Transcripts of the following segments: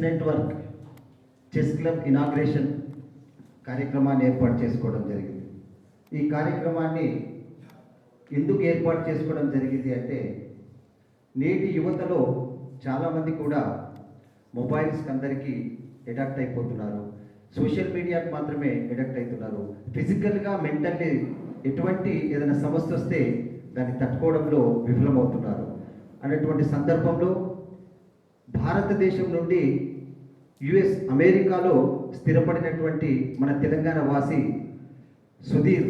Network chess club inauguration కార్యక్రమాన్ని ఏర్పాటు చేసుకోవడం జరిగింది. ఈ కార్యక్రమాన్ని ఎందుకు ఏర్పాటు చేసుకోవడం జరిగింది అంటే, నేటి యువతలో చాలామంది కూడా మొబైల్స్కి అందరికీ అడాప్ట్ అయిపోతున్నారు. సోషల్ మీడియాకి మాత్రమే అడాప్ట్ అవుతున్నారు. ఫిజికల్గా మెంటల్లీ ఎటువంటి ఏదైనా సమస్య వస్తే దాన్ని తట్టుకోవడంలో విఫలమవుతున్నారు. అనేటువంటి సందర్భంలో భారతదేశం నుండి యుఎస్ అమెరికాలో స్థిరపడినటువంటి మన తెలంగాణ వాసి సుధీర్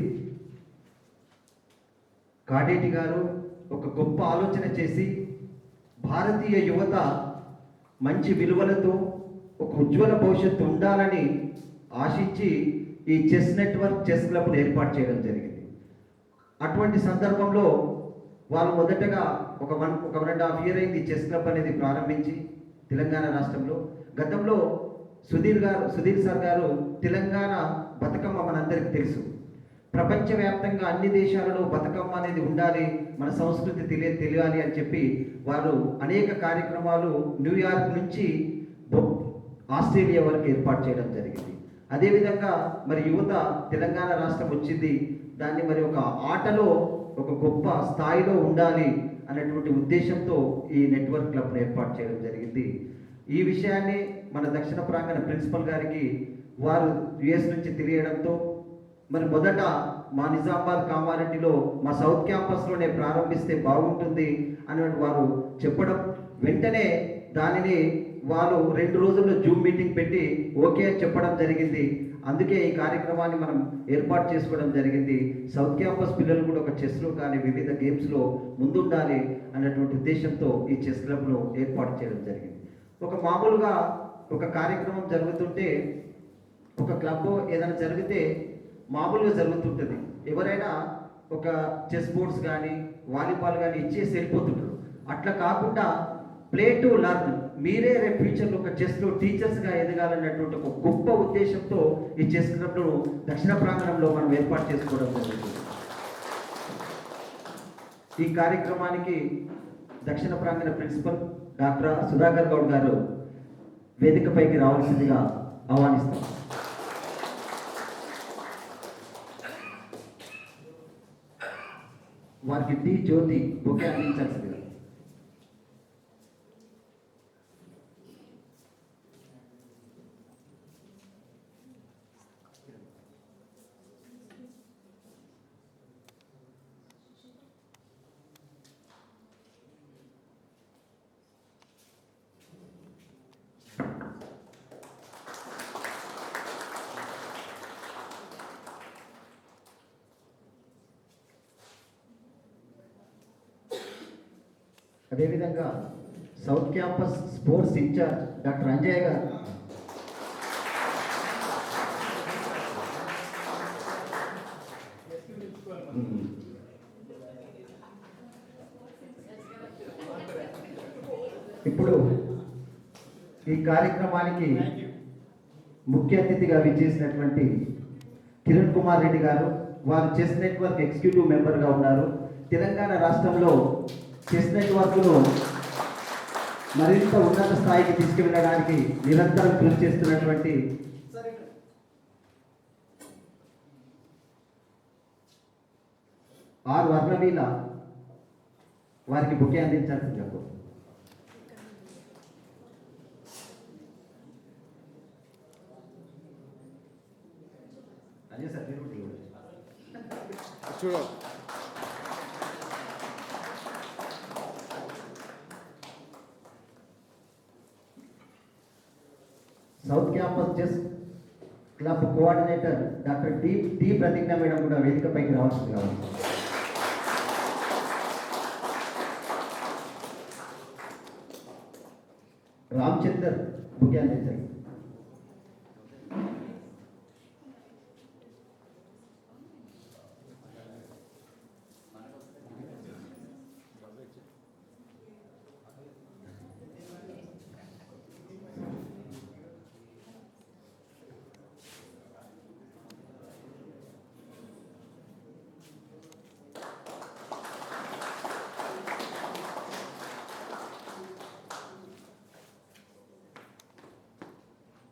కాడేటి గారు ఒక గొప్ప ఆలోచన చేసి భారతీయ యువత మంచి విలువలతో ఒక ఉజ్వల భవిష్యత్తు ఉండాలని ఆశించి ఈ చెస్ నెట్వర్క్ చెస్ క్లబ్ను ఏర్పాటు చేయడం జరిగింది. అటువంటి సందర్భంలో వాళ్ళు మొదటగా ఒక 1.5 year అయింది చెస్ క్లబ్ అనేది ప్రారంభించి తెలంగాణ రాష్ట్రంలో. గతంలో సుధీర్ సార్ గారు తెలంగాణ బతుకమ్మ మనందరికీ తెలుసు. ప్రపంచవ్యాప్తంగా అన్ని దేశాలలో బతుకమ్మ అనేది ఉండాలి, మన సంస్కృతి తెలియాలి అని చెప్పి వారు అనేక కార్యక్రమాలు న్యూయార్క్ నుంచి ఆస్ట్రేలియా వరకు ఏర్పాటు చేయడం జరిగింది. అదేవిధంగా మరి యువత తెలంగాణ రాష్ట్రం వచ్చింది, దాన్ని మరి ఒక ఆటలో ఒక గొప్ప స్థాయిలో ఉండాలి అనేటువంటి ఉద్దేశంతో ఈ నెట్వర్క్ క్లబ్ను ఏర్పాటు చేయడం జరిగింది. ఈ విషయాన్ని మన దక్షిణ ప్రాంగణ ప్రిన్సిపల్ గారికి వారు యుఎస్ నుంచి తెలియడంతో మరి మొదట మా నిజామాబాద్ కామారెడ్డిలో మా సౌత్ క్యాంపస్లోనే ప్రారంభిస్తే బాగుంటుంది అని వారు చెప్పడం, వెంటనే దానిని వారు 2 రోజుల్లో జూమ్ మీటింగ్ పెట్టి ఓకే అని చెప్పడం జరిగింది. అందుకే ఈ కార్యక్రమాన్ని మనం ఏర్పాటు చేసుకోవడం జరిగింది. సౌత్ క్యాంపస్ పిల్లలు కూడా ఒక చెస్లో కానీ వివిధ గేమ్స్లో ముందుండాలి అన్నటువంటి ఉద్దేశంతో ఈ చెస్ క్లబ్ను ఏర్పాటు చేయడం జరిగింది. ఒక మామూలుగా ఒక కార్యక్రమం జరుగుతుంటే, ఒక క్లబ్ ఏదైనా జరిగితే మామూలుగా జరుగుతుంటుంది. ఎవరైనా ఒక చెస్ బోర్డ్స్ కానీ వాలీబాల్ కానీ ఇచ్చేసి వెళ్ళిపోతుంటారు. అట్లా కాకుండా ప్లే టు లర్న్, మీరే రేపు ఫ్యూచర్లో ఒక చెస్లో టీచర్స్గా ఎదగాలన్నటువంటి ఒక గొప్ప ఉద్దేశంతో ఈ చెస్ క్లబ్ను దక్షిణ ప్రాంగణంలో మనం ఏర్పాటు చేసుకోవడం జరుగుతుంది. ఈ కార్యక్రమానికి దక్షిణ ప్రాంగణ ప్రిన్సిపల్ డాక్టర్ సుధాకర్ గౌడ్ గారు వేదికపైకి రావాల్సిందిగా ఆహ్వానిస్తాం. వారికి టీ జ్యోతి బొకే అందించాల్సిందిగా. అదేవిధంగా south campus sports incharge doctor Anjaiah garu, ఇప్పుడు ఈ కార్యక్రమానికి ముఖ్య అతిథిగా విచ్చేసినటువంటి కిరణ్ కుమార్ రెడ్డి గారు, వారు చెస్ నెట్వర్క్ ఎగ్జిక్యూటివ్ మెంబర్గా ఉన్నారు. తెలంగాణ రాష్ట్రంలో చెస్ నెట్వర్క్ను మరింత ఉన్నత స్థాయికి తీసుకువెళ్ళడానికి నిరంతరం కృషి చేస్తున్నటువంటి ఆర్ వర్ణవీల వారికి బుకే అందించాల్సింది చెప్పు. అదే సార్ చూడ south campus chess club coordinator doctor T ప్రతిజ్ఞ మేడం కూడా వేదికపైకి రావాల్సింది కావాలి. రామచందర్ బుకే అందించండి.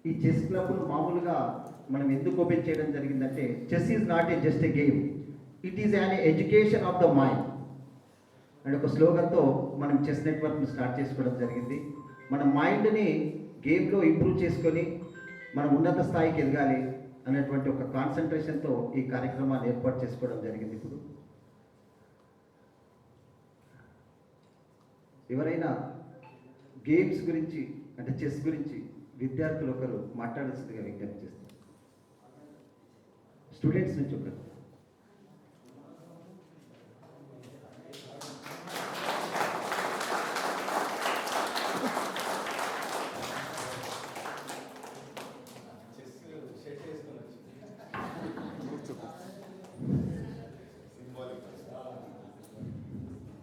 ఈ చెస్ క్లబ్ను మామూలుగా మనం ఎందుకు ఓపెన్ చేయడం జరిగిందంటే, chess is not a just a game, it is an education of the mind and ఒక స్లోగన్తో మనం చెస్ నెట్వర్క్ను స్టార్ట్ చేసుకోవడం జరిగింది. మన మైండ్ని గేమ్లో ఇంప్రూవ్ చేసుకొని మనం ఉన్నత స్థాయికి ఎదగాలి అనేటువంటి ఒక కాన్సన్ట్రేషన్తో ఈ కార్యక్రమాన్ని ఏర్పాటు చేసుకోవడం జరిగింది. ఇప్పుడు ఎవరైనా గేమ్స్ గురించి అంటే చెస్ గురించి విద్యార్థులు ఒకరు మాట్లాడాల్సిందిగా విజ్ఞప్తి చేస్తారు. స్టూడెంట్స్ నుంచి ఒకరు.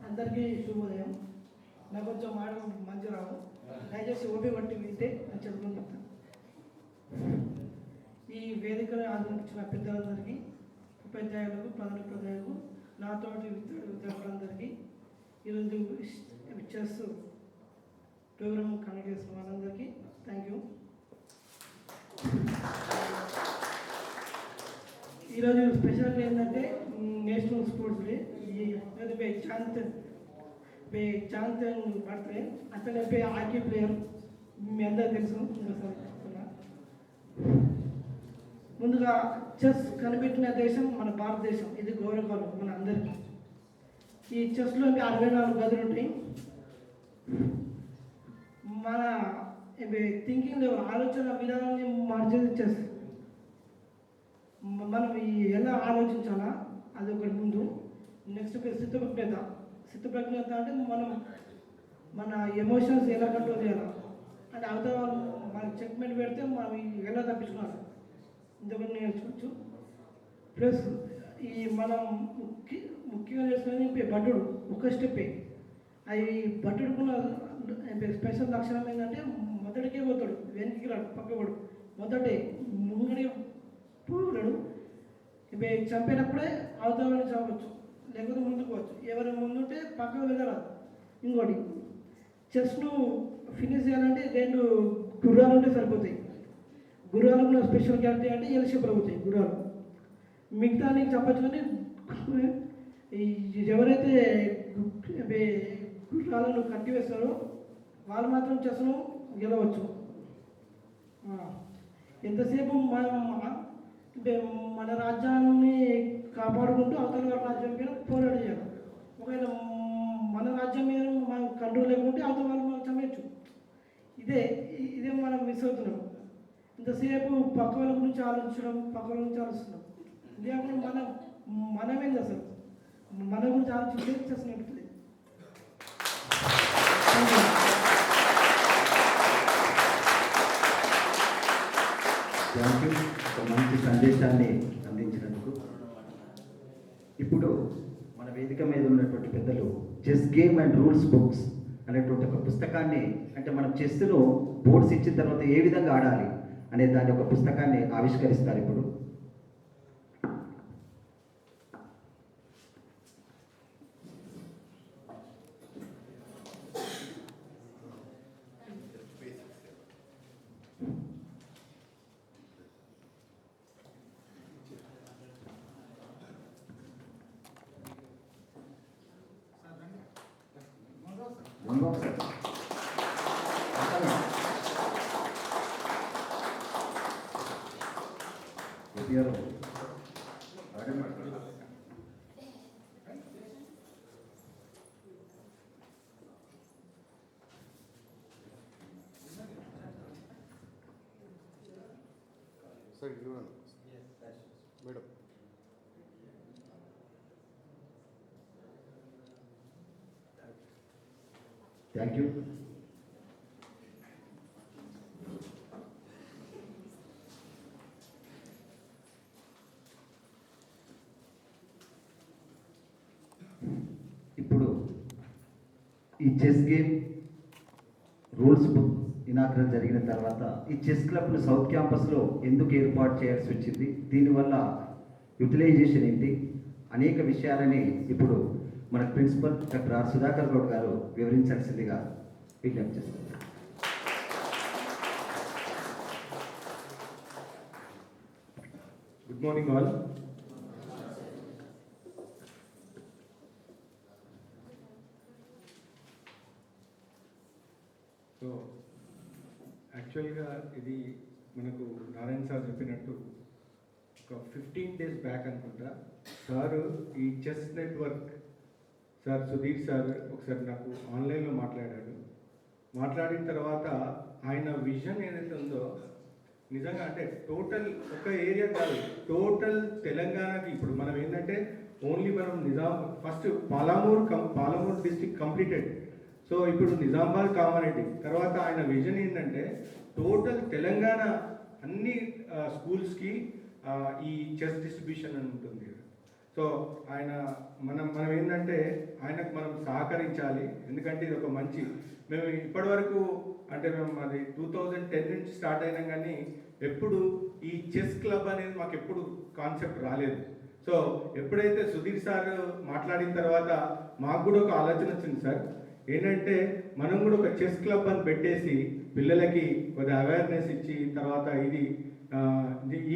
అందరికీ శుభోదయం. నాకు కొంచెం మాట మంచి రావు, దయచేసి ఓపి బట్టి వింటే నేను చదువుకుని చెప్తాను. ఈ వేదికను ఆదరించిన పెద్దలందరికీ, ఉపాధ్యాయులకు, ప్రధాన ఉపాధ్యాయులకు, నాతోటి విద్యార్థులందరికీ, ఈరోజు చెస్ ప్రోగ్రామ్ కండక్ట్ చేసిన వాళ్ళందరికీ థ్యాంక్ యూ. ఈరోజు స్పెషల్ ఏంటంటే నేషనల్ స్పోర్ట్స్ డే. చాంత్ పడితే అతను హాకీ ప్లేయర్ మీ అందరూ తెలుసు. ముందుగా చెస్ కనిపెట్టిన దేశం మన భారతదేశం. ఇది గౌరవం మన అందరికీ. ఈ చెస్లో 64 గదులు ఉంటాయి. మన థింకింగ్ లెవెల్, ఆలోచన విధానాన్ని మార్చేది చెస్. మనం ఎలా ఆలోచించాలా అది ఒకటి ముందు. నెక్స్ట్ స్థితప్రజ్ఞత అంటే మనం మన ఎమోషన్స్ ఎలా కంట్రోల్ చేయాలి అంటే అవతల వాళ్ళు మనకి చెక్మెంట్ పెడితే మనం ఎలా తప్పించుకోవాలి ఇంతకన్నా నేర్చుకోవచ్చు. ప్లస్ ఈ మనం ముఖ్యంగా నేర్చుకునేది బట్టుడు. ఒక స్టెప్పే అవి బట్టుడుకున్న స్పెషల్ లక్షణం ఏంటంటే మొదటికే పోతాడు, వెనక్కి రాడు, పక్కపడు. మొదటే ముంగడి పోగలడు. చంపేటప్పుడే అవతలని చంపవచ్చు, లేకపోతే ముందుకు పోవచ్చు. ఎవరు ముందుంటే పక్కకు వెళ్ళరాదు. ఇంకోటి చెస్ను ఫినిష్ చేయాలంటే 2 గుర్రాలు ఉంటే సరిపోతాయి. గుర్రాలకు ఉన్న స్పెషల్ క్యారెక్టర్ అంటే ఎల్ షేప్లో అవుతాయి గుర్రాలు. మిగతా నీకు చెప్పచ్చు. కానీ ఎవరైతే గుర్రాలను కట్టి వేస్తారో వాళ్ళు మాత్రం చెస్ను గెలవచ్చు. ఎంతసేపు మన రాజ్యాన్ని కాపాడుకుంటూ అవతల వారి రాజ్యం మీద పోరాటం చేయాలి. ఒకవేళ మన రాజ్యం మీద మనం కంట్రోల్ లేకుంటే అవతల వాళ్ళు మనం చంపచ్చు. ఇదే మనం మిస్ అవుతున్నాం. ఇంతసేపు పక్క వాళ్ళ గురించి ఆలోచించడం, పక్క వాళ్ళ గురించి ఆలోచిస్తున్నాం. ఇది కాకుండా మనమేంది అసలు మన గురించి ఆలోచించే చేసి నడుపుతుంది. Thank you. ఒక మంచి సందేశాన్ని అందించినందుకు. ఇప్పుడు మన వేదిక మీద ఉన్నటువంటి పెద్దలు chess game and rules books అనేటువంటి ఒక పుస్తకాన్ని, అంటే మనం చెస్ను బోర్డ్స్ ఇచ్చిన తర్వాత ఏ విధంగా ఆడాలి అనే దాని ఒక పుస్తకాన్ని ఆవిష్కరిస్తారు ఇప్పుడు. Sir, you want? Yes, madam. Thank you. ఇప్పుడు ఈ chess game rules book inauguration జరిగిన తర్వాత ఈ చెస్ క్లబ్ను సౌత్ క్యాంపస్లో ఎందుకు ఏర్పాటు చేయాల్సి వచ్చింది, దీనివల్ల యూటిలైజేషన్ ఏంటి, అనేక విషయాలని ఇప్పుడు మన principal doctor R Sudhakar Goud garu వివరించాల్సిందిగా విజ్ఞప్తి చేస్తున్నారు. Good morning, all. సో యాక్చువల్గా ఇది మనకు నారాయణ సార్ చెప్పినట్టు ఒక 15 days బ్యాక్ అనుకుంటా సారు ఈ chess network sir Sudheer sir ఒకసారి నాకు ఆన్లైన్లో మాట్లాడిన తర్వాత ఆయన విజన్ ఏదైతే ఉందో నిజంగా అంటే టోటల్ ఒక ఏరియా కాదు, టోటల్ తెలంగాణకి ఇప్పుడు మనం ఏంటంటే ఓన్లీ మనం first Palamuru district completed. So ఇప్పుడు నిజామాబాద్ కామారెడ్డి తర్వాత ఆయన విజన్ ఏంటంటే టోటల్ తెలంగాణ అన్ని స్కూల్స్కి ఈ చెస్ డిస్ట్రిబ్యూషన్ అని ఉంటుంది. సో ఆయన మనం ఏంటంటే ఆయనకు మనం సహకరించాలి, ఎందుకంటే ఇది ఒక మంచి మేము ఇప్పటివరకు అంటే మేము అది 2010 నుంచి స్టార్ట్ అయినా కానీ ఎప్పుడు ఈ చెస్ క్లబ్ అనేది మాకు ఎప్పుడు కాన్సెప్ట్ రాలేదు. సో ఎప్పుడైతే సుధీర్ సార్ మాట్లాడిన తర్వాత మాకు కూడా ఒక ఆలోచన వచ్చింది సార్, ఏంటంటే మనం కూడా ఒక చెస్ క్లబ్ అని పెట్టేసి పిల్లలకి కొద్దిగా అవేర్నెస్ ఇచ్చి తర్వాత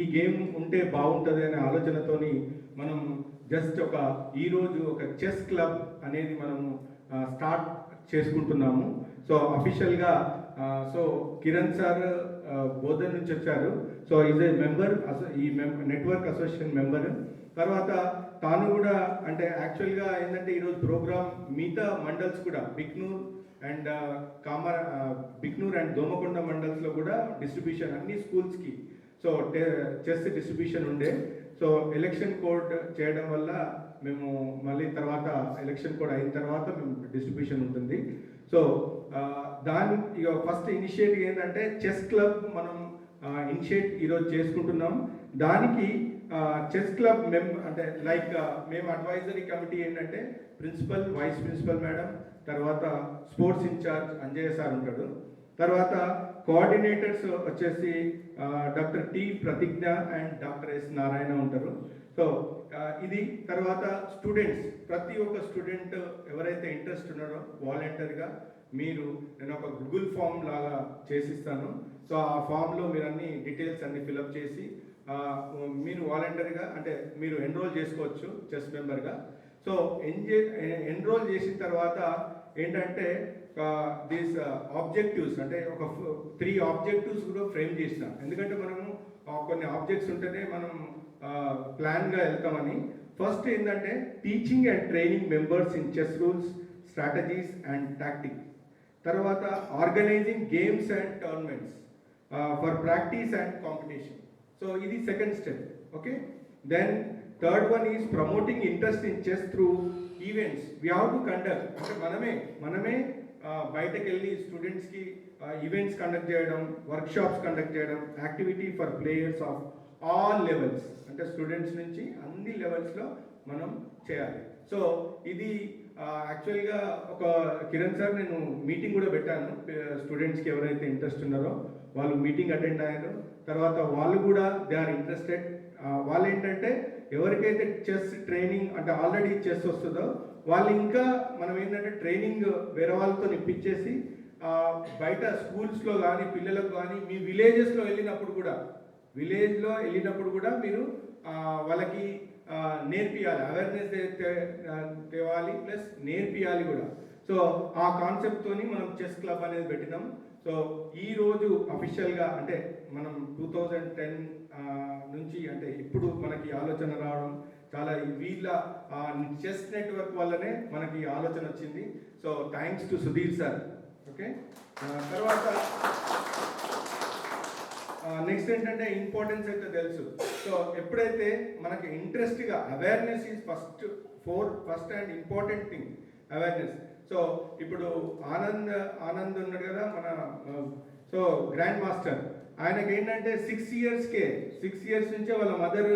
ఈ గేమ్ ఉంటే బాగుంటుంది అనే ఆలోచనతోని మనం జస్ట్ ఈరోజు ఒక చెస్ క్లబ్ అనేది మనము స్టార్ట్ చేసుకుంటున్నాము. సో అఫీషియల్గా సో కిరణ్ సార్ బోధన్ నుంచి వచ్చారు. సో ఈజ్ ఏ మెంబర్, ఈ నెట్వర్క్ అసోసియేషన్ మెంబర్. తర్వాత తాను కూడా అంటే యాక్చువల్గా ఏంటంటే ఈరోజు ప్రోగ్రామ్ మిగతా మండల్స్ కూడా బిక్నూర్ అండ్ దోమకొండ మండల్స్లో కూడా డిస్ట్రిబ్యూషన్ అన్ని స్కూల్స్కి సో చెస్ డిస్ట్రిబ్యూషన్ ఉండే. సో ఎలక్షన్ కోడ్ చేయడం వల్ల మేము మళ్ళీ తర్వాత ఎలక్షన్ కోడ్ అయిన తర్వాత మేము డిస్ట్రిబ్యూషన్ ఉంటుంది. సో ఇక ఫస్ట్ ఇనిషియేటివ్ ఏంటంటే చెస్ క్లబ్ మనం ఇనిషియేట్ ఈరోజు చేసుకుంటున్నాం. దానికి చెస్ క్లబ్ అంటే లైక్ మేము అడ్వైజరీ కమిటీ ఏంటంటే ప్రిన్సిపల్, వైస్ ప్రిన్సిపల్ మేడం, తర్వాత స్పోర్ట్స్ ఇన్ఛార్జ్ అంజయ్య సార్ ఉంటాడు, తర్వాత కోఆర్డినేటర్స్ వచ్చేసి డాక్టర్ టి ప్రతిజ్ఞ అండ్ డాక్టర్ ఎస్ నారాయణ ఉంటారు. సో ఇది తర్వాత స్టూడెంట్స్, ప్రతి ఒక్క స్టూడెంట్ ఎవరైతే ఇంట్రెస్ట్ ఉన్నారో వాలంటీర్గా నేను ఒక గూగుల్ ఫామ్ లాగా చేసిస్తాను. సో ఆ ఫామ్లో మీరు అన్ని డీటెయిల్స్ అన్ని ఫిలప్ చేసి మీరు వాలంటీర్గా అంటే మీరు ఎన్రోల్ చేసుకోవచ్చు చెస్ మెంబర్గా. సో ఎన్రోల్ చేసిన తర్వాత ఏంటంటే దీస్ ఆబ్జెక్టివ్స్ అంటే ఒక 3 ఆబ్జెక్టివ్స్ కూడా ఫ్రేమ్ చేసిన, ఎందుకంటే మనము కొన్ని ఆబ్జెక్ట్స్ ఉంటేనే మనం ప్లాన్గా వెళ్తామని. ఫస్ట్ ఏంటంటే teaching and training members in chess rules, strategies and tactics. తర్వాత organising games and tournaments for practice and competition. So ఇది second step. Okay, then third one is promoting interest in chess through events we have to conduct. అంటే మనమే బయటకు వెళ్ళి స్టూడెంట్స్కి events conduct చేయడం, workshops conduct చేయడం, activity for players of all levels, అంటే students నుంచి అన్ని లెవెల్స్లో మనం చేయాలి. సో ఇది యాక్చువల్గా ఒక కిరణ్ సార్ నేను మీటింగ్ కూడా పెట్టాను, స్టూడెంట్స్కి ఎవరైతే ఇంట్రెస్ట్ ఉన్నారో వాళ్ళు మీటింగ్ అటెండ్ అయ్యారు. తర్వాత వాళ్ళు కూడా దే ఆర్ ఇంట్రెస్టెడ్. వాళ్ళు ఏంటంటే ఎవరికైతే చెస్ ట్రైనింగ్ అంటే ఆల్రెడీ చెస్ వస్తుందో వాళ్ళు ఇంకా మనం ఏంటంటే ట్రైనింగ్ వేరే వాళ్ళతో ఇప్పించేసి బయట స్కూల్స్లో కానీ పిల్లలకు కానీ మీ విలేజ్లో వెళ్ళినప్పుడు కూడా మీరు వాళ్ళకి నేర్పియాలి, అవేర్నెస్ తేవాలి, ప్లస్ నేర్పియాలి కూడా. సో ఆ కాన్సెప్ట్తోని మనం చెస్ క్లబ్ అనేది పెట్టినాం. సో ఈరోజు అఫీషియల్గా అంటే మనం 2010 నుంచి అంటే ఇప్పుడు మనకి ఆలోచన రావడం చాలా వీళ్ళ చెస్ నెట్వర్క్ వల్లనే మనకి ఆలోచన వచ్చింది. So thanks to Sudheer sir. Okay, తర్వాత నెక్స్ట్ ఏంటంటే ఇంపార్టెన్స్ అయితే తెలుసు. సో ఎప్పుడైతే మనకి ఇంట్రెస్ట్గా awareness is first and important thing, awareness. So ఇప్పుడు ఆనంద్ ఉన్నాడు కదా మన సో గ్రాండ్ మాస్టర్, ఆయనకి ఏంటంటే 6 years నుంచే వాళ్ళ మదర్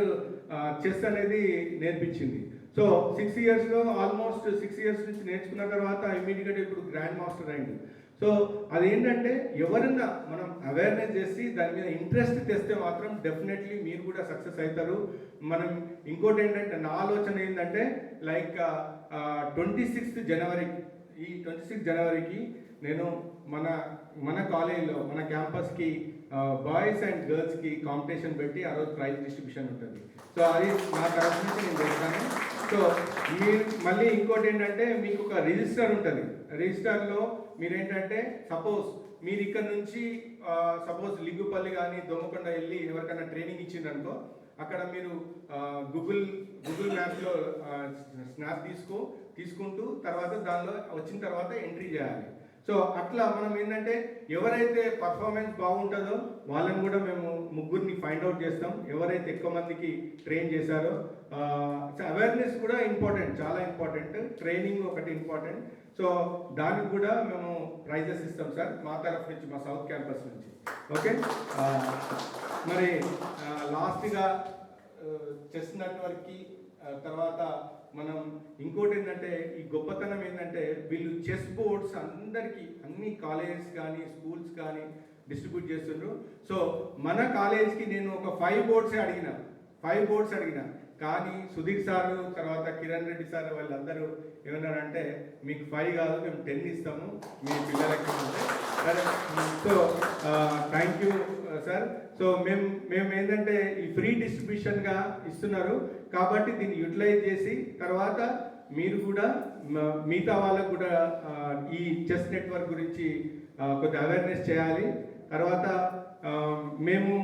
చెస్ అనేది నేర్పించింది. సో 6 yearsలో ఆల్మోస్ట్ 6 years నుంచి నేర్చుకున్న తర్వాత ఇమీడియట్గా ఇప్పుడు గ్రాండ్ మాస్టర్ అయింది. సో అదేంటంటే ఎవరన్నా మనం అవేర్నెస్ చేసి దాని మీద ఇంట్రెస్ట్ తెస్తే మాత్రం డెఫినెట్లీ మీరు కూడా సక్సెస్ అవుతారు. మనం ఇంకోటి ఏంటంటే నా ఆలోచన ఏంటంటే లైక్ 26th జనవరికి నేను మన మన కాలేజీలో మన క్యాంపస్కి బాయ్స్ అండ్ గర్ల్స్కి కాంపిటీషన్ పెట్టి ఆ రోజు ప్రైజ్ డిస్ట్రిబ్యూషన్ ఉంటుంది. సో అది నా తరఫు నుంచి నేను చేస్తాను. సో మీరు మళ్ళీ ఇంకోటి ఏంటంటే మీకు ఒక రిజిస్టర్ ఉంటుంది. రిజిస్టర్లో మీరేంటంటే సపోజ్ మీరు ఇక్కడ నుంచి సపోజ్ లిగ్గుపల్లి కానీ దోమకొండ వెళ్ళి ఎవరికైనా ట్రైనింగ్ ఇచ్చిందనుకో, అక్కడ మీరు గూగుల్ మ్యాప్లో స్నాప్ తీసుకుంటూ తర్వాత దానిలో వచ్చిన తర్వాత ఎంట్రీ చేయాలి. సో అట్లా మనం ఏంటంటే ఎవరైతే పర్ఫార్మెన్స్ బాగుంటుందో వాళ్ళని కూడా మేము ముగ్గురిని ఫైండ్ అవుట్ చేస్తాం, ఎవరైతే ఎక్కువ మందికి ట్రైన్ చేశారో. అవేర్నెస్ కూడా ఇంపార్టెంట్, చాలా ఇంపార్టెంట్. ట్రైనింగ్ ఒకటి ఇంపార్టెంట్. సో దానికి కూడా మేము ప్రైజెస్ ఇస్తాం సార్ మా తరఫు నుంచి, మా సౌత్ క్యాంపస్ నుంచి. ఓకే, మరి లాస్ట్గా చెస్ నెట్వర్క్కి తర్వాత మనం ఇంకోటి ఏంటంటే ఈ గొప్పతనం ఏంటంటే వీళ్ళు చెస్ బోర్డ్స్ అందరికీ అన్ని కాలేజెస్ కానీ స్కూల్స్ కానీ డిస్ట్రిబ్యూట్ చేస్తుండ్రు. సో మన కాలేజ్కి నేను ఒక 5 బోర్డ్స్ అడిగిన కానీ సుధీర్ సార్ తర్వాత కిరణ్ రెడ్డి సార్ వాళ్ళందరూ ఏమన్నారంటే మీకు 5 కాదు మేము 10 ఇస్తాము మీ పిల్లలకి అంటే. So thank you sir. So మేము ఏంటంటే ఈ ఫ్రీ డిస్ట్రిబ్యూషన్గా ఇస్తున్నారు కాబట్టి దీన్ని యూటిలైజ్ చేసి తర్వాత మీరు కూడా మిగతా వాళ్ళకు కూడా ఈ చెస్ నెట్వర్క్ గురించి కొద్దిగా అవేర్నెస్ చేయాలి. తర్వాత మేము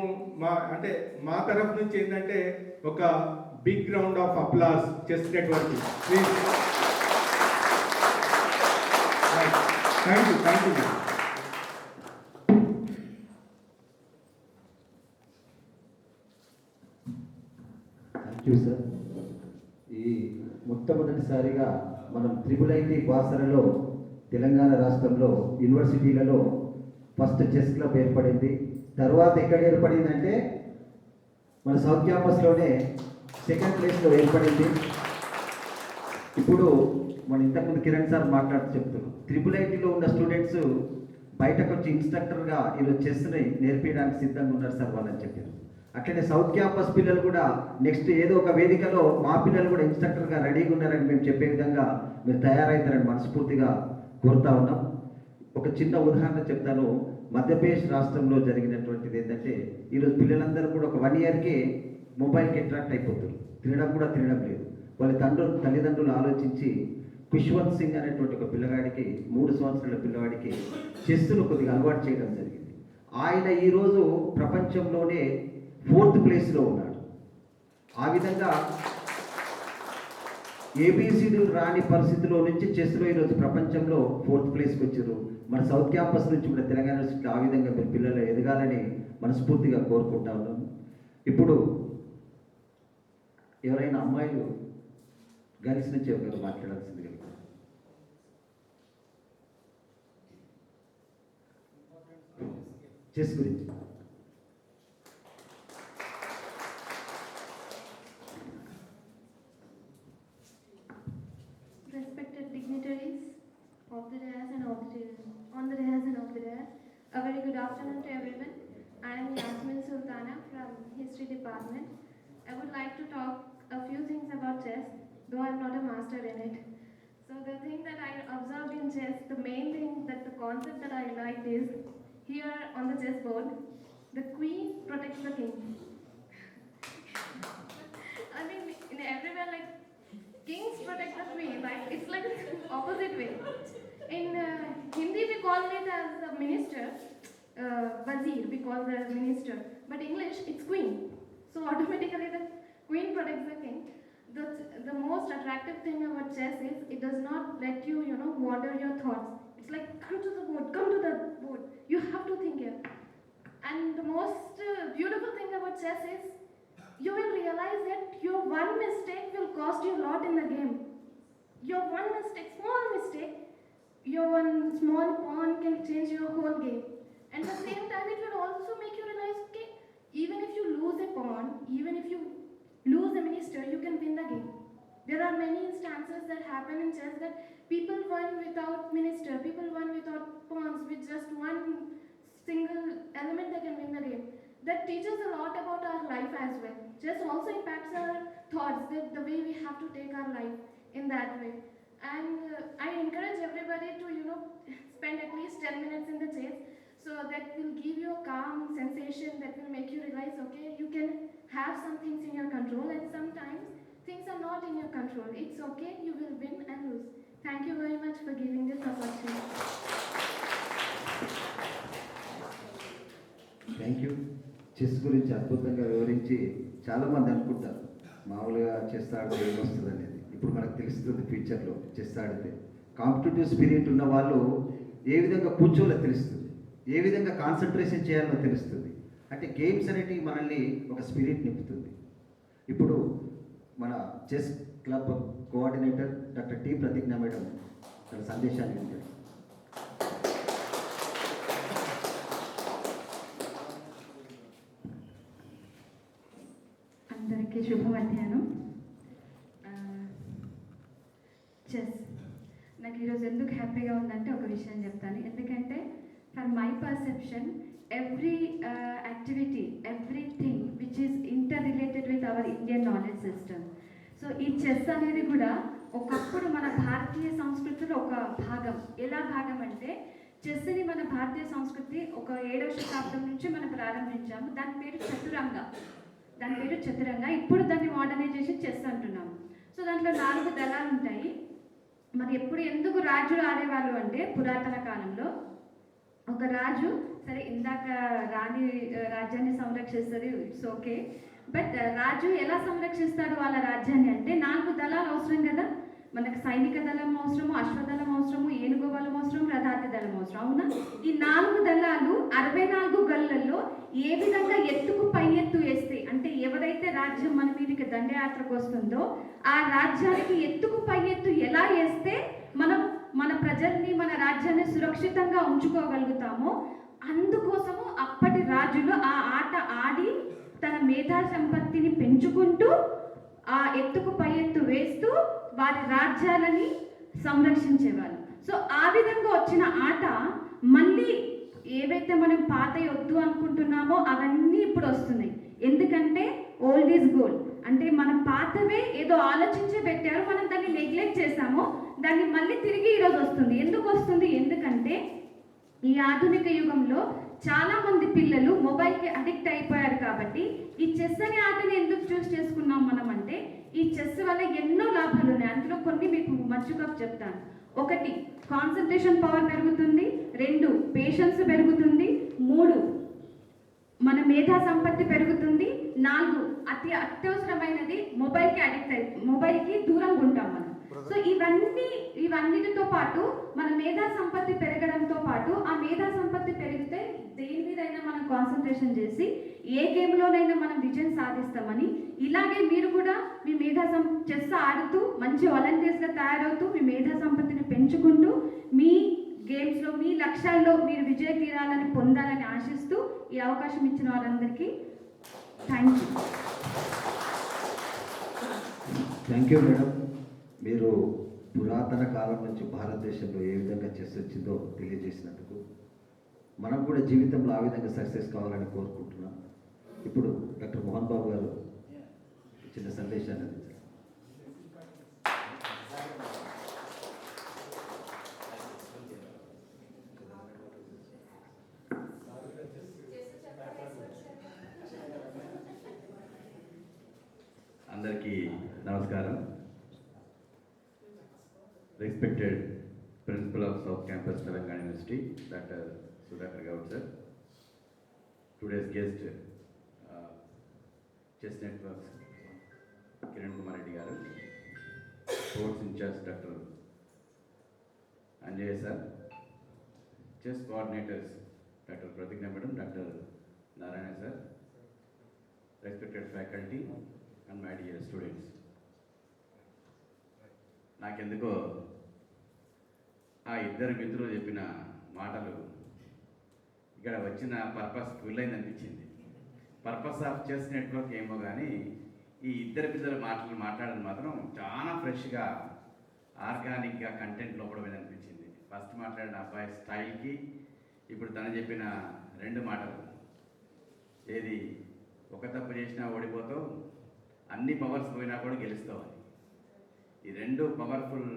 మా తరఫు నుంచి ఏంటంటే ఒక big round of applause chess network please. Thank you. Thank you sir. ఈ మొట్టమొదటిసారిగా మనం IIIT బాసరలో తెలంగాణ రాష్ట్రంలో యూనివర్సిటీలలో ఫస్ట్ చెస్ క్లబ్ ఏర్పడింది. తర్వాత ఎక్కడ ఏర్పడిందంటే మన సౌత్ క్యాంపస్లోనే 2nd ప్లేస్లో ఏర్పడింది. ఇప్పుడు మన ఇంతకుముందు కిరణ్ సార్ మాట్లాడుతూ చెప్తున్నాం, IIITలో ఉన్న స్టూడెంట్స్ బయటకు వచ్చి ఇన్స్ట్రక్టర్గా ఈరోజు చెస్ని నేర్పించడానికి సిద్ధంగా ఉన్నారు సార్ వాళ్ళని చెప్పారు. అట్లనే సౌత్ క్యాంపస్ పిల్లలు కూడా నెక్స్ట్ ఏదో ఒక వేదికలో మా పిల్లలు కూడా ఇన్స్ట్రక్టర్గా రెడీగా ఉన్నారని మేము చెప్పే విధంగా మీరు తయారవుతారని మనస్ఫూర్తిగా కోరుతా ఉన్నాం. ఒక చిన్న ఉదాహరణ చెప్తాను. మధ్యప్రదేశ్ రాష్ట్రంలో జరిగినటువంటిది ఏంటంటే ఈరోజు పిల్లలందరూ కూడా ఒక 1 ఇయర్కి మొబైల్కి అట్రాక్ట్ అయిపోతారు, తినడం లేదు. వాళ్ళ తల్లిదండ్రులు ఆలోచించి ఖుష్వంత్ సింగ్ అనేటువంటి ఒక పిల్లగాడికి 3 సంవత్సరాల పిల్లవాడికి చెస్ను కొద్దిగా అలవాటు చేయడం జరిగింది. ఆయన ఈరోజు ప్రపంచంలోనే 4th ప్లేస్లో ఉన్నాడు. ఆ విధంగా ఏబిసిడీలు రాని పరిస్థితిలో నుంచి చెస్లో ఈరోజు ప్రపంచంలో 4th ప్లేస్కి వచ్చారు. మన సౌత్ క్యాంపస్ నుంచి కూడా తెలంగాణ యూనివర్సిటీలో ఆ విధంగా మీరు పిల్లలు ఎదగాలని మనస్ఫూర్తిగా కోరుకుంటా ఉన్నాను. ఇప్పుడు ఎవరైనా అమ్మాయిలు గర్ల్స్ నుంచి ఎవరు మాట్లాడాల్సింది చెస్ గురించి. Respected dignitaries of the dais and on the dais and off the dais, a very good afternoon to everyone. I am Yasmin Sultana from History Department. I would like to talk a few things about chess, though I am not a master in it. So the thing that I observed in chess, the main thing that the concept that I liked is, here on the chessboard, the queen protects the king. I mean, in everywhere, like, kings protect the queen, right? It's like opposite way. In Hindi, we call it as a minister, wazir, we call the minister. But English, it's queen. So automatically the queen protects the king. The most attractive thing about chess is it does not let you, wander your thoughts. It's like, come to the board. You have to think here. And the most beautiful thing about chess is you will realize that your one mistake will cost you a lot in the game. Your one mistake, small mistake, your one small pawn can change your whole game. And at the same time, it will also make you realize, okay, even if you lose a pawn, even if you lose a minister, you can win the game. There are many instances that happen in chess that people won without minister, people won without pawns, with just one single element they can win the game. That teaches a lot about our life as well. Chess also impacts our thoughts, the way we have to take our life in that way. And I encourage everybody to, spend at least 10 minutes in the chess. So that will give you a calm sensation that will make you realize, okay, you can have some things in your control, and sometimes things are not in your control. It's okay, you will win and lose. Thank you very much for giving this opportunity. Thank you. Chess గురించి అద్భుతంగా వివరించి చాలామంది అనుకుంటారు మామూలుగా chess ఆడితే ఏమొస్తుంది అనేది. ఇప్పుడు మనకు తెలుస్తుంది ఫ్యూచర్లో చెస్ ఆడితే కాంపిటేటివ్ స్పిరిట్ ఉన్న వాళ్ళు ఏ విధంగా కూర్చోలో తెలుస్తుంది, ఏ విధంగా కాన్సన్ట్రేషన్ చేయాలో తెలుస్తుంది. అంటే గేమ్స్ అనేటివి మనల్ని ఒక స్పిరిట్ నింపుతుంది. ఇప్పుడు మన chess club coordinator doctor T ప్రతిజ్ఞ మేడం తన సందేశాన్ని ఇచ్చారు. అందరికీ శుభ మధ్యాహ్నం. చెస్ నాకు ఈరోజు ఎందుకు హ్యాపీగా ఉందంటే ఒక విషయం చెప్తాను. ఎందుకంటే for my perception every activity, everything which is inter related with our Indian knowledge system. So ఈ చెస్ అనేది కూడా ఒకప్పుడు మన భారతీయ సంస్కృతిలో ఒక భాగం. ఎలా భాగం అంటే చెస్ని మన భారతీయ సంస్కృతి ఒక 7వ శతాబ్దం నుంచి మనం ప్రారంభించాము. దాని పేరు చతురంగ. ఇప్పుడు దాన్ని మోడర్నైజేషన్ చెస్ అంటున్నాము. సో దాంట్లో 4 దళాలు ఉంటాయి. మరి ఎందుకు రాజులు ఆడేవాళ్ళు అంటే పురాతన కాలంలో ఒక రాజు, సరే ఇందాక రాణి రాజ్యాన్ని సంరక్షిస్తుంది, ఇట్స్ ఓకే, బట్ రాజు ఎలా సంరక్షిస్తాడు వాళ్ళ రాజ్యాన్ని అంటే 4 దళాలు అవసరం కదా. మనకు సైనిక దళం అవసరము, అశ్వదళం అవసరము, ఏనుగు బలం అవసరం, రథాతి దళం అవసరం. అవునా? ఈ 4 దళాలు 64 గళ్ళల్లో ఏ విధంగా ఎత్తుకు పై ఎత్తు వేస్తే, అంటే ఎవరైతే రాజ్యం మన మీదకి దండయాత్రకు వస్తుందో ఆ రాజ్యానికి ఎత్తుకు పై ఎత్తు ఎలా వేస్తే మనం మన ప్రజల్ని, మన రాజ్యాన్ని సురక్షితంగా ఉంచుకోగలుగుతామో అందుకోసము అప్పటి రాజులు ఆ ఆట ఆడి తన మేధా సంపత్తిని పెంచుకుంటూ ఆ ఎత్తుకు పై ఎత్తు వేస్తూ వారి రాజ్యాలని సంరక్షించేవాళ్ళు. సో ఆ విధంగా వచ్చిన ఆట మళ్ళీ ఏవైతే మనం పాత వద్దు అనుకుంటున్నామో అవన్నీ ఇప్పుడు వస్తున్నాయి. ఎందుకంటే ఓల్డ్ ఈజ్ గోల్డ్. అంటే మన పాతవే ఏదో ఆలోచించే పెట్టారు, మనం దాన్ని నెగ్లెక్ట్ చేసాము, దాన్ని మళ్ళీ తిరిగి ఈరోజు వస్తుంది. ఎందుకు వస్తుంది? ఎందుకంటే ఈ ఆధునిక యుగంలో చాలా మంది పిల్లలు మొబైల్కి అడిక్ట్ అయిపోయారు. కాబట్టి ఈ చెస్ అనే ఆటని ఎందుకు చూస్ చేసుకున్నాం మనం అంటే ఈ చెస్ వల్ల ఎన్నో లాభాలు ఉన్నాయి. అందులో కొన్ని మీకు మచ్చుగా చెప్తాను. 1, కాన్సన్ట్రేషన్ పవర్ పెరుగుతుంది. 2, పేషెన్స్ పెరుగుతుంది. 3, మన మేధా సంపత్తి పెరుగుతుంది. 4, అత్యవసరమైనది మొబైల్కి దూరంగా ఉంటాం మనం. సో ఇవన్నిటితో పాటు మన మేధా సంపత్తి పెరగడంతో పాటు ఆ మేధా సంపత్తి పెరిగితే దేని మీదైనా మనం కాన్సన్ట్రేషన్ చేసి ఏ గేమ్లోనైనా మనం విజయం సాధిస్తామని, ఇలాగే మీరు కూడా మీ చెస్ ఆడుతూ మంచి వాలంటీర్స్గా తయారవుతూ మీ మేధా సంపత్తిని పెంచుకుంటూ మీ గేమ్స్లో మీ లక్ష్యాల్లో మీరు విజయ తీరాలని పొందాలని ఆశిస్తూ ఈ అవకాశం ఇచ్చిన వాళ్ళందరికీ థ్యాంక్ యూ మేడం. మీరు పురాతన కాలం నుంచి భారతదేశంలో ఏ విధంగా చెస్ వచ్చిందో తెలియజేసినందుకు మనం కూడా జీవితంలో ఆ విధంగా సక్సెస్ కావాలని కోరుకుంటున్నాం. ఇప్పుడు డాక్టర్ మోహన్ బాబు గారు చిన్న సందేశాన్ని అందించారు. అందరికీ నమస్కారం. Respected Principal of South Campus, Telangana University, Dr. Sudhakar Gaud sir, today's guest, Chess Networks, Kiran Kumar Reddy garu, Sports in Chess, Dr. Anjay sir, Chess Coordinators, Dr. Pratigna Madam, Dr. Narayana sir, respected faculty and my dear students. నాకెందుకో ఆ ఇద్దరు మిత్రులు చెప్పిన మాటలు ఇక్కడ వచ్చిన purpose full అయింది అనిపించింది. పర్పస్ ఆఫ్ చెస్ నెట్వర్క్ ఏమో కానీ ఈ ఇద్దరు పిల్లల మాట్లాడడం మాత్రం చాలా ఫ్రెష్గా ఆర్గానిక్గా కంటెంట్ లోపడమని అనిపించింది. ఫస్ట్ మాట్లాడిన అబ్బాయి స్టైల్కి ఇప్పుడు తను చెప్పిన 2 మాటలు, ఏది ఒక తప్పు చేసినా ఓడిపోతావు, అన్ని పవర్స్ పోయినా కూడా గెలుస్తావు అని. ఈ 2 పవర్ఫుల్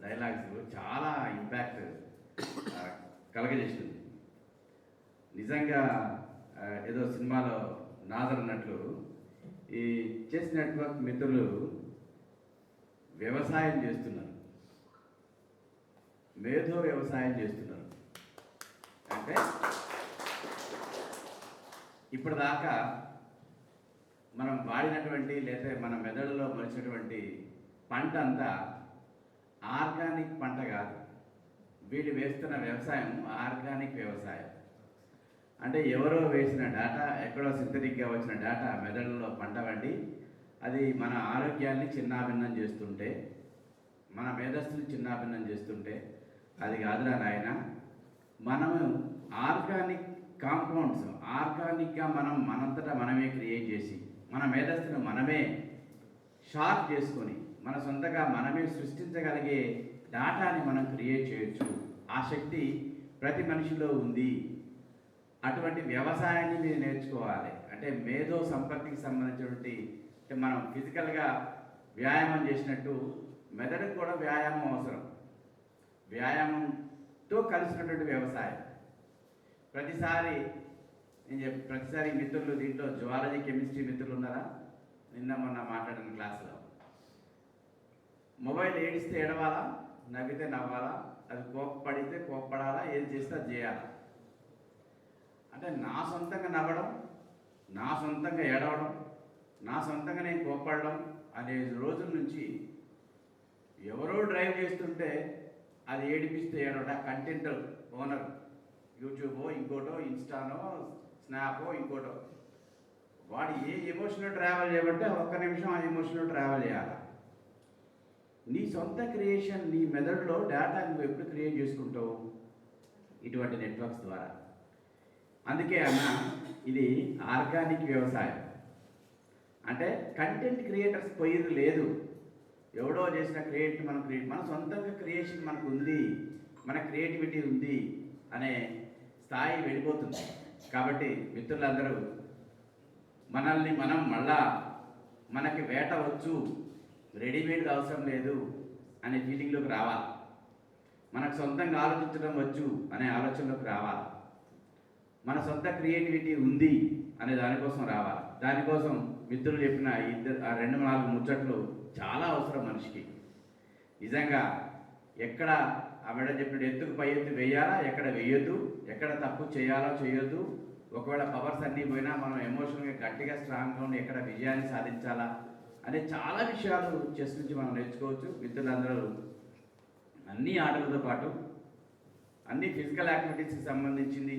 డైలాగ్స్ చాలా ఇంపాక్ట్ కలగజేసింది. నిజంగా ఏదో సినిమాలో నాదర్ అన్నట్లు ఈ చెస్ నెట్వర్క్ మిత్రులు వ్యవసాయం చేస్తున్నారు, మేధో వ్యవసాయం చేస్తున్నారు. అంటే ఇప్పటిదాకా మనం వాడినటువంటి లేదా మన మెదడులో మలిచినటువంటి పంట అంతా ఆర్గానిక్ పంట కాదు. వీళ్ళు వేస్తున్న వ్యవసాయం ఆర్గానిక్ వ్యవసాయం. అంటే ఎవరో వేసిన డేటా, ఎక్కడో సింథటిక్గా వచ్చిన డేటా మెదడులో పంట వండి అది మన ఆరోగ్యాన్ని చిన్నాభిన్నం చేస్తుంటే, మన మేధస్సుని చిన్నాభిన్నం చేస్తుంటే అది కాదురా నాయన. మనము ఆర్గానిక్ కాంపౌండ్స్ ఆర్గానిక్గా మనంతటా మనమే క్రియేట్ చేసి మన మేధస్సును మనమే షార్ప్ చేసుకొని మన సొంతగా మనమే సృష్టించగలిగే డాటాని మనం క్రియేట్ చేయొచ్చు. ఆ శక్తి ప్రతి మనిషిలో ఉంది. అటువంటి వ్యవసాయాన్ని మీరు నేర్చుకోవాలి. అంటే మేధో సంపత్తికి సంబంధించినటువంటి, అంటే మనం ఫిజికల్గా వ్యాయామం చేసినట్టు మెదడుకు కూడా వ్యాయామం అవసరం. వ్యాయామంతో కలిసినటువంటి వ్యవసాయం. ప్రతిసారి మిత్రులు దీంట్లో జువాలజీ కెమిస్ట్రీ మిత్రులు ఉన్నారా? నిన్న మొన్న మాట్లాడిన క్లాసులో మొబైల్ ఏడిస్తే ఏడవాలా, నవ్వితే నవ్వాలా, అది కోప్పడితే కోప్పడాలా, ఏది చేస్తే అది చేయాలా. అంటే నా సొంతంగా నవ్వడం, నా సొంతంగా ఏడవడం, నా సొంతంగా నేను కోప్పడడం అనే రోజుల నుంచి ఎవరో డ్రైవ్ చేస్తుంటే అది ఏడిపిస్తే ఏడవట కంటెంట్ ఓనర్, యూట్యూబో ఇంకోటో ఇన్స్టానో స్నాపో ఇంకోటో, వాడు ఏ ఎమోషన్లో ట్రావెల్ చేయబట్టే ఒక్క నిమిషం ఆ ఎమోషన్లో ట్రావెల్ చేయాలి. నీ సొంత క్రియేషన్, నీ మెదడులో డేటా నువ్వు ఎప్పుడు క్రియేట్ చేసుకుంటావు? ఇటువంటి నెట్వర్క్స్ ద్వారా. అందుకే అన్న ఇది ఆర్గానిక్ వ్యవసాయం. అంటే కంటెంట్ క్రియేటర్స్ పోయిరు లేదు. ఎవడో చేసిన మన సొంతంగా క్రియేషన్ మనకు ఉంది, మన క్రియేటివిటీ ఉంది అనే స్థాయి వెళ్ళిపోతుంది. కాబట్టి మిత్రులందరూ మనల్ని మనం మళ్ళా మనకి వేట వచ్చు, రెడీమేడ్ అవసరం లేదు అనే ఫీలింగ్లోకి రావాలి. మనకు సొంతంగా ఆలోచించడం వచ్చు అనే ఆలోచనలోకి రావాలి. మన సొంత క్రియేటివిటీ ఉంది అనే దానికోసం రావాలి. దానికోసం మిత్రులు చెప్పిన ఆ 2-4 ముచ్చట్లు చాలా అవసరం మనిషికి. నిజంగా ఎక్కడ ఆ మేడం చెప్పినట్టు ఎత్తుకు పై ఎత్తు వేయాలా, ఎక్కడ వేయొద్దు, ఎక్కడ తప్పు చేయాలో చేయొద్దు, ఒకవేళ పవర్స్ అన్నీ పోయినా మనం ఎమోషనల్గా గట్టిగా స్ట్రాంగ్గా ఉండి ఎక్కడ విజయాన్ని సాధించాలా అనే చాలా విషయాలు చెస్ నుంచి మనం నేర్చుకోవచ్చు. మిత్రులందరూ అన్ని ఆటలతో పాటు అన్ని ఫిజికల్ యాక్టివిటీస్కి సంబంధించింది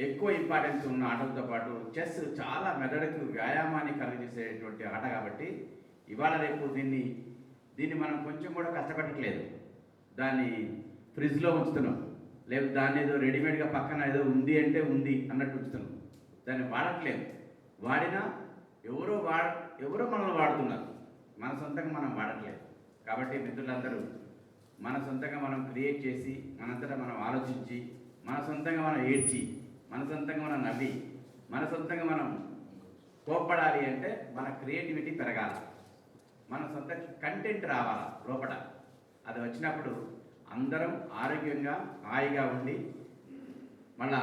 ఎక్కువ ఇంపార్టెన్స్ ఉన్న ఆటలతో పాటు చెస్ చాలా మెదడుకు వ్యాయామాన్ని కలిగజేసేటువంటి ఆట. కాబట్టి ఇవాళ రేపు దీన్ని మనం కొంచెం కూడా కష్టపడట్లేదు. దాన్ని ఫ్రిడ్జ్లో ఉంచుతున్నాం, లేదు దాన్ని ఏదో రెడీమేడ్గా పక్కన ఏదో ఉంది అంటే ఉంది అన్నట్టు ఉంచుతున్నాం. దాన్ని వాడట్లేదు. వాడినా ఎవరో మనల్ని వాడుతున్నారు, మన సొంతంగా మనం వాడట్లేదు. కాబట్టి మిత్రులందరూ మన సొంతంగా మనం క్రియేట్ చేసి, మనంతటా మనం ఆలోచించి, మన సొంతంగా మనం ఏడ్చి, మన సొంతంగా మనం నవ్వి, మన సొంతంగా మనం కోప్పడాలి అంటే మన క్రియేటివిటీ పెరగాలి, మన సొంత కంటెంట్ రావాలి లోపల. అది వచ్చినప్పుడు అందరం ఆరోగ్యంగా హాయిగా ఉండి, మళ్ళా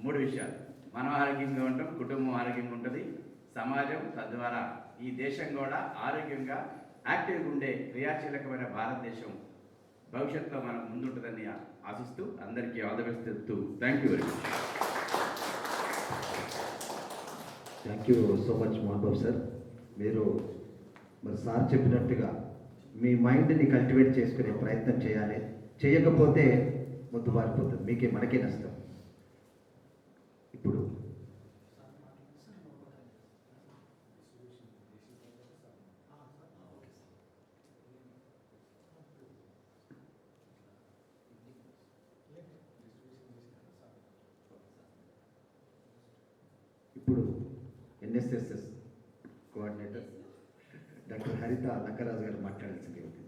3 విషయాలు, మనం ఆరోగ్యంగా ఉంటాం, కుటుంబం ఆరోగ్యంగా ఉంటుంది, సమాజం, తద్వారా ఈ దేశం కూడా ఆరోగ్యంగా యాక్టివ్గా ఉండే క్రియాశీలకమైన భారతదేశం భవిష్యత్తులో మనకు ముందుంటుందని ఆశిస్తూ అందరికీ ఆల్ ది బెస్ట్ చెప్తూ thank you very much. Thank you so much Mohan Babu sir. మీరు మరి సార్ చెప్పినట్టుగా మీ మైండ్ని కల్టివేట్ చేసుకునే ప్రయత్నం చేయాలి. చేయకపోతే మొద్దుబారిపోతుంది, మీకే మనకే నష్టం. ఇప్పుడు ఎన్ఎస్ఎస్ఎస్ కోఆర్డినేటర్ డాక్టర్ హరిత లంకరాజు గారు మాట్లాడాల్సింది ఉంది.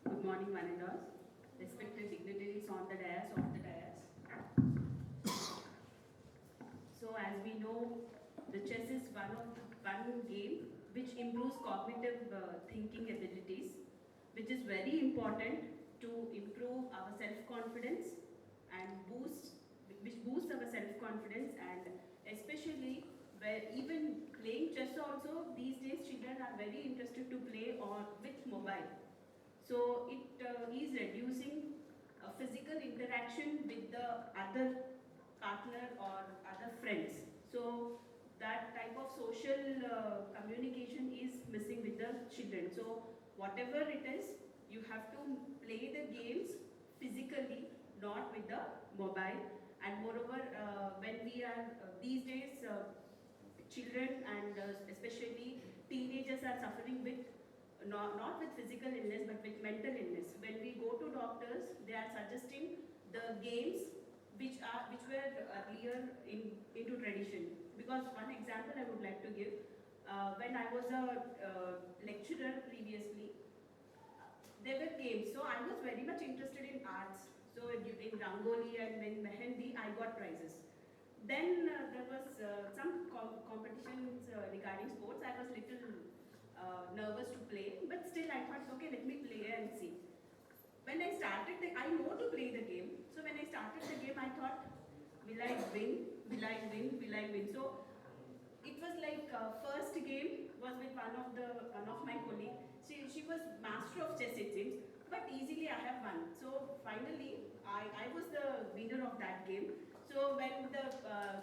Good morning, one and all. Respected dignitaries on the dais, So as we know, the chess is one game which improves cognitive thinking abilities, which is very important to improve our self-confidence and which boosts our self-confidence, and especially where even playing chess also, these days children are very interested to play with mobile. So it is reducing physical interaction with the other partner or other friends. So that type of social communication is missing with the children. So whatever it is, you have to play the games physically, not with the mobile. And moreover, when we are these days, children and especially teenagers are suffering with not with physical illness but with mental illness. When we go to doctors, they are suggesting the games which were earlier into tradition. Because one example I would like to give, when I was a lecturer previously, there were games. So I was very much interested in arts. So in Rangoli and in Mehendi, I got prizes. Then there was some competitions regarding sports. I was little nervous to play, but still I thought, okay, let me play and see. When I started, I know to play the game. So when I started the game, I thought, will I win? Will I win? Will I win? So it was like first game was with one of my colleagues. She was master of chess, it seems, but easily I have won. So finally, I was the winner of that game. So when the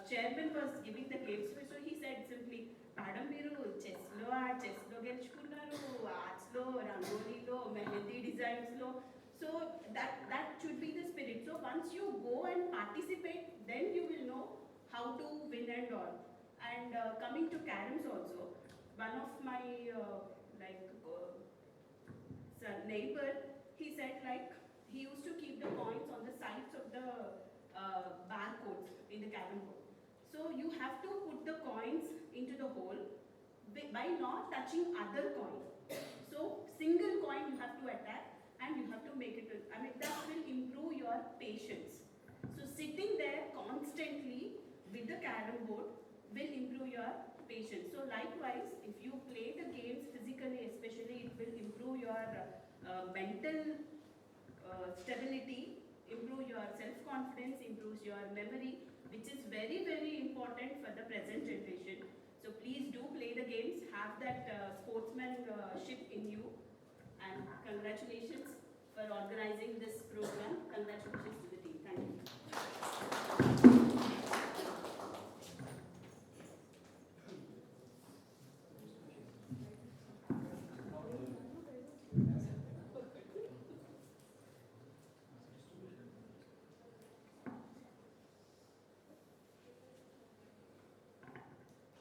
chairman was giving the games, so he said simply, "Madam, మీరు చెస్లో గెలుచుకున్నారు, ఆర్ట్స్లో, రంగోలీలో, mehndi డిజైన్స్లో." So that should be the spirit. So once you go and participate, then you will know how to win and all. And coming to caroms also, one of my neighbor, he said like he used to keep the coins on the sides of the barcodes in the carom board. So you have to put the coins into the hole by not touching other coin. So single coin you have to attack and you have to make it. I mean, that will improve your patience. So sitting there constantly with the carom board will improve your patience. So likewise, if you play the games physically, especially, it will improve your mental stability, improve your self-confidence, improves your memory, which is very, very important for the present generation. So please do play the games, have that sportsmanship in you, and congratulations for organizing this program. Congratulations to the team. Thank you.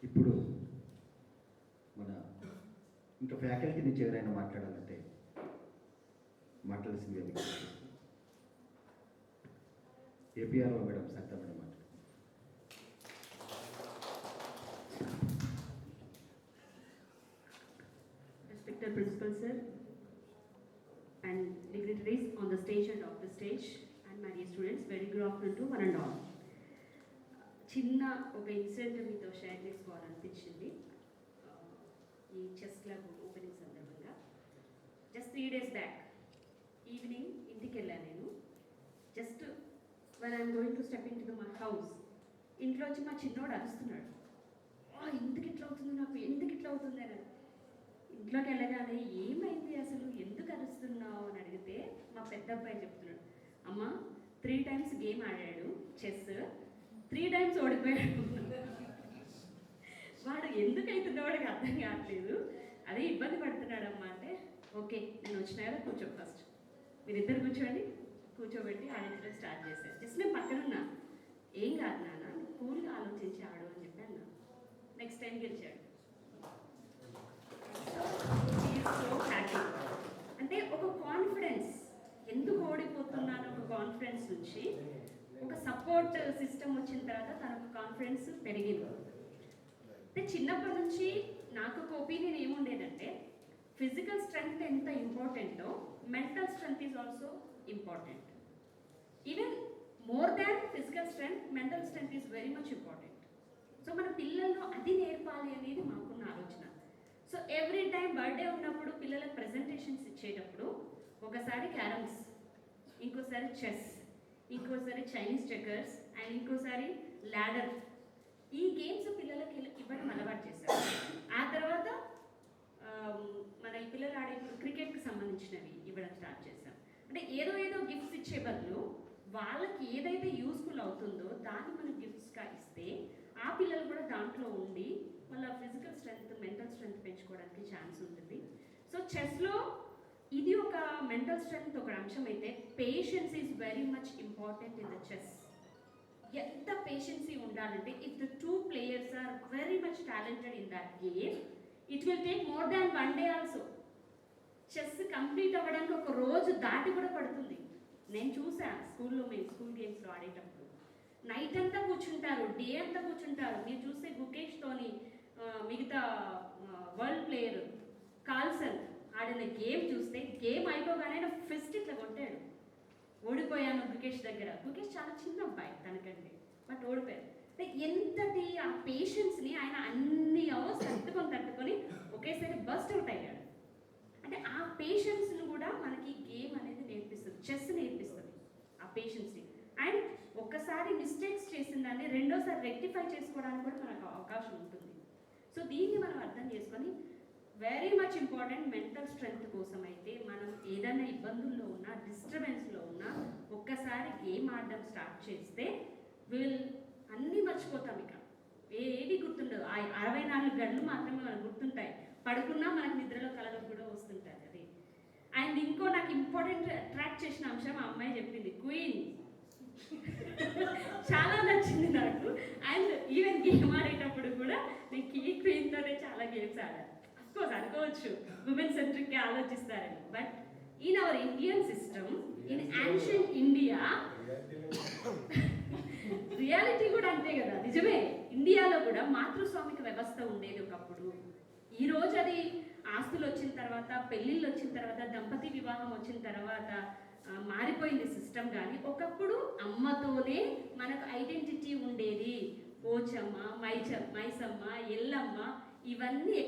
ఇప్పుడు మన ఇంకా faculty నుంచి ఎవరైనా మాట్లాడాలంటే మాట్లాడాల్సింది APRO madam సత్త madam మాట్లాడు. Respected Principal Sir and dignitaries on the stage and off the stage, and my dear students, very good afternoon to one and all. చిన్న ఒక ఇన్సిడెంట్ మీతో షేర్ చేసుకోవాలనిపించింది ఈ చెస్ క్లబ్ ఓపెనింగ్ సందర్భంగా. Just 3 days back evening ఇంటికి వెళ్ళాను నేను. Just when I'm going to step into my house, ఇంట్లో వచ్చి మా చిన్నోడు అరుస్తున్నాడు, ఎందుకు ఇట్లా అవుతుంది, నాకు ఎందుకు ఇట్లా అవుతుంది అని. ఇంట్లోకి వెళ్ళగానే ఏమైంది అసలు, ఎందుకు అరుస్తున్నావు అని అడిగితే మా పెద్ద అబ్బాయి చెప్తున్నాడు, అమ్మ 3 times గేమ్ ఆడాడు చెస్, 3 times ఓడిపోయాడు. వాడు ఎందుకు అవుతున్నాడు అర్థం కావట్లేదు, అదే ఇబ్బంది పడుతున్నాడు అమ్మ అంటే, ఓకే నేను వచ్చిన కదా కూర్చో, ఫస్ట్ మీరిద్దరు కూర్చోండి, కూర్చోబెట్టి ఆడించడం స్టార్ట్ చేశారు. జస్ట్ నేను పక్కనున్నా, ఏం కాదు నాన్న, నువ్వు కూల్గా ఆలోచించి ఆడు అని చెప్పి అన్నా. నెక్స్ట్ టైం గెలిచాడు. So happy. అంటే ఒక కాన్ఫిడెన్స్, ఎందుకు ఓడిపోతున్నాను ఒక కాన్ఫిడెన్స్ నుంచి ఒక సపోర్ట్ సిస్టమ్ వచ్చిన తర్వాత తనకు కాన్ఫిడెన్స్ పెరిగింది. అంటే చిన్నప్పటి నుంచి నాకు ఒక ఒపీనియన్ ఏముండేదంటే, ఫిజికల్ స్ట్రెంగ్త్ ఎంత ఇంపార్టెంటో mental strength is also important. Even more than physical strength, mental strength is very much important. So మన పిల్లల్లో అది నేర్పాలి అనేది మాకున్న ఆలోచన. సో ఎవ్రీ టైం బర్త్డే ఉన్నప్పుడు పిల్లలకు ప్రెజెంటేషన్స్ ఇచ్చేటప్పుడు ఒకసారి క్యారమ్స్, ఇంకోసారి చెస్, ఇంకోసారి చైనీస్ చెక్కర్స్ అండ్ ఇంకోసారి ల్యాడర్, ఈ గేమ్స్ పిల్లలకి ఇవ్వడం అలవాటు చేశారు. ఆ తర్వాత మన ఈ పిల్లలు ఆడే క్రికెట్కి సంబంధించినవి ఇవ్వడం స్టార్ట్ చేశాం. అంటే ఏదో గిఫ్ట్స్ ఇచ్చే బదులు వాళ్ళకి ఏదైతే యూస్ఫుల్ అవుతుందో దాన్ని మనం గిఫ్ట్స్గా ఇస్తే ఆ పిల్లలు కూడా దాంట్లో ఉండి వాళ్ళ ఫిజికల్ స్ట్రెంగ్త్, మెంటల్ స్ట్రెంగ్త్ పెంచుకోవడానికి ఛాన్స్ ఉంటుంది. సో చెస్లో ఇది ఒక మెంటల్ స్ట్రెంగ్త్ ఒక అంశం అయితే patience is very much important in the chess. ఎంత పేషెన్సీ ఉండాలంటే if the 2 players are very much talented in that game, it will take more than 1 day also. Chess complete అవ్వడానికి ఒక రోజు దాటి కూడా పడుతుంది. నేను చూసాను స్కూల్లో, మేము స్కూల్ గేమ్స్లో ఆడేటప్పుడు నైట్ అంతా కూర్చుంటారు, డే అంతా కూర్చుంటారు. మీరు చూస్తే గుకేష్తోని మిగతా వరల్డ్ ప్లేయర్ కార్ల్సన్ ఆడిన గేమ్ చూస్తే గేమ్ అయిపోగానే ఫిస్ట్ ఇట్లా కొట్టాడు. ఓడిపోయాను గుకేష్ దగ్గర. గుకేష్ చాలా చిన్న అబ్బాయి తనకంటే, బట్ ఓడిపోయాడు. అంటే ఎంతటి ఆ పేషెన్స్ని ఆయన అన్ని అవర్స్ తట్టుకొని ఒకేసారి బస్ట్ అవుట్ అయ్యాడు. అంటే ఆ పేషెన్స్ని కూడా మనకి గేమ్ అనేది నేర్పిస్తుంది, చెస్ నేర్పిస్తుంది ఆ పేషెన్స్ని. అండ్ ఒక్కసారి మిస్టేక్స్ చేసిన దాన్ని రెండోసారి రెక్టిఫై చేసుకోవడానికి కూడా మనకు అవకాశం ఉంటుంది. సో దీన్ని మనం అర్థం చేసుకొని very much important mental strength కోసం అయితే మనం ఏదైనా ఇబ్బందుల్లో ఉన్నా, డిస్టర్బెన్స్లో ఉన్నా ఒక్కసారి గేమ్ ఆడడం స్టార్ట్ చేస్తే అన్నీ మర్చిపోతాం. ఇక ఏవి గుర్తుండదు. ఆ 64 గంటలు మాత్రమే మనకు గుర్తుంటాయి. పడుకున్నా మనకు నిద్రలో కళలో కూడా వస్తుంటాయి అది. అండ్ ఇంకో నాకు ఇంపార్టెంట్ అట్రాక్ట్ చేసిన అంశం ఆ అమ్మాయి చెప్పింది, క్వీన్. చాలా నచ్చింది నాకు. అండ్ ఈవెన్ గేమ్ ఆడేటప్పుడు కూడా నేను క్వీన్తోనే చాలా గేమ్స్ ఆడాను. అఫ్కోర్స్ అనుకోవచ్చు ఉమెన్ సెంట్రిక్గా ఆలోచిస్తారని, but in our Indian system, in ancient India reality కూడా అంతే కదా. నిజమే, ఇండియాలో కూడా మాతృస్వామిక వ్యవస్థ ఉండేది ఒకప్పుడు. ఈరోజు అది ఆస్తులు వచ్చిన తర్వాత, పెళ్ళిళ్ళు వచ్చిన తర్వాత, దంపతి వివాహం వచ్చిన తర్వాత మారిపోయింది సిస్టమ్. కానీ ఒకప్పుడు అమ్మతోనే మనకు ఐడెంటిటీ ఉండేది. పోచమ్మ, మైసమ్మ, ఎల్లమ్మ, ఇవన్నీ